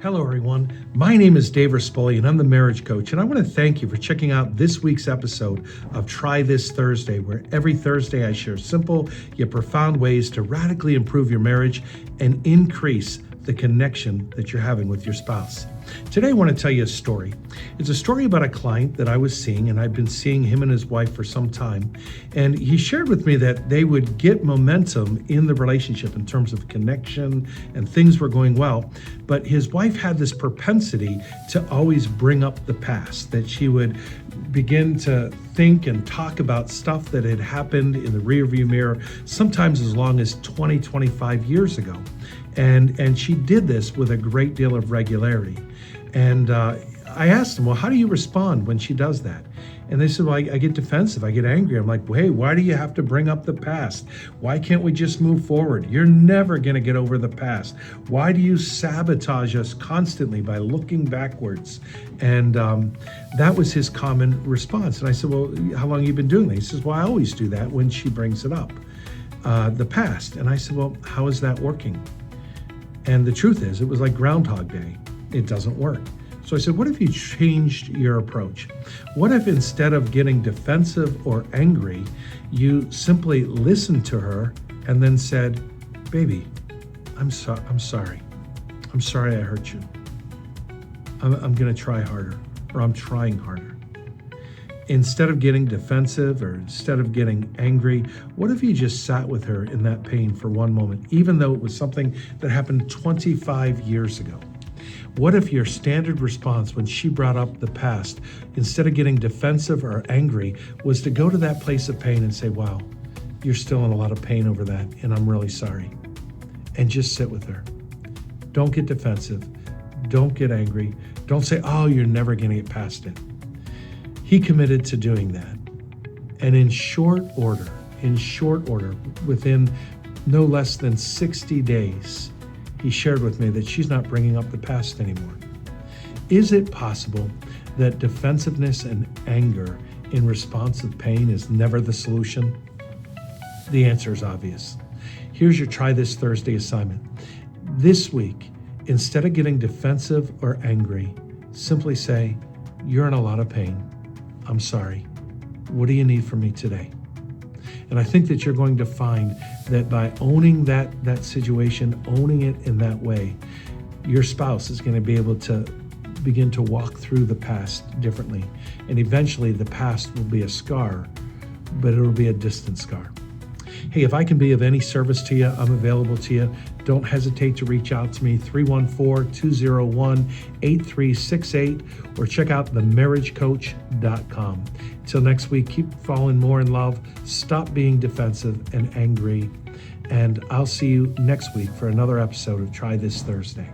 Hello, everyone. My name is Dave Rispoli, and I'm the marriage coach. And I want to thank you for checking out this week's episode of Try This Thursday, where every Thursday I share simple yet profound ways to radically improve your marriage and increase the connection that you're having with your spouse. Today, I want to tell you a story. It's a story about a client that I was seeing, and I've been seeing him and his wife for some time. And he shared with me that they would get momentum in the relationship in terms of connection and things were going well. But his wife had this propensity to always bring up the past, that she would begin to think and talk about stuff that had happened in the rearview mirror, sometimes as long as 20, 25 years ago. And she did this with a great deal of regularity. And I asked them, well, how do you respond when she does that? And they said, well, I get defensive. I get angry. I'm like, well, hey, why do you have to bring up the past? Why can't we just move forward? You're never going to get over the past. Why do you sabotage us constantly by looking backwards? And that was his common response. And I said, well, how long have you been doing that? He says, well, I always do that when she brings it up, the past. And I said, well, how is that working? And the truth is, it was like Groundhog Day. It doesn't work. So I said, what if you changed your approach? What if instead of getting defensive or angry, you simply listened to her and then said, baby, I'm sorry. I'm sorry I hurt you. I'm going to try harder, or I'm trying harder. Instead of getting defensive or instead of getting angry, what if you just sat with her in that pain for one moment, even though it was something that happened 25 years ago? What if your standard response when she brought up the past, instead of getting defensive or angry, was to go to that place of pain and say, wow, you're still in a lot of pain over that, and I'm really sorry. And just sit with her. Don't get defensive. Don't get angry. Don't say, oh, you're never going to get past it. He committed to doing that. And in short order, within no less than 60 days, he shared with me that she's not bringing up the past anymore. Is it possible that defensiveness and anger in response of pain is never the solution? The answer is obvious. Here's your Try This Thursday assignment. This week, instead of getting defensive or angry, simply say, you're in a lot of pain. I'm sorry. What do you need from me today? And I think that you're going to find that by owning that situation, owning it in that way, your spouse is going to be able to begin to walk through the past differently. And eventually the past will be a scar, but it'll be a distant scar. Hey, if I can be of any service to you, I'm available to you. Don't hesitate to reach out to me, 314-201-8368, or check out themarriagecoach.com. Until next week, keep falling more in love, stop being defensive and angry, and I'll see you next week for another episode of Try This Thursday.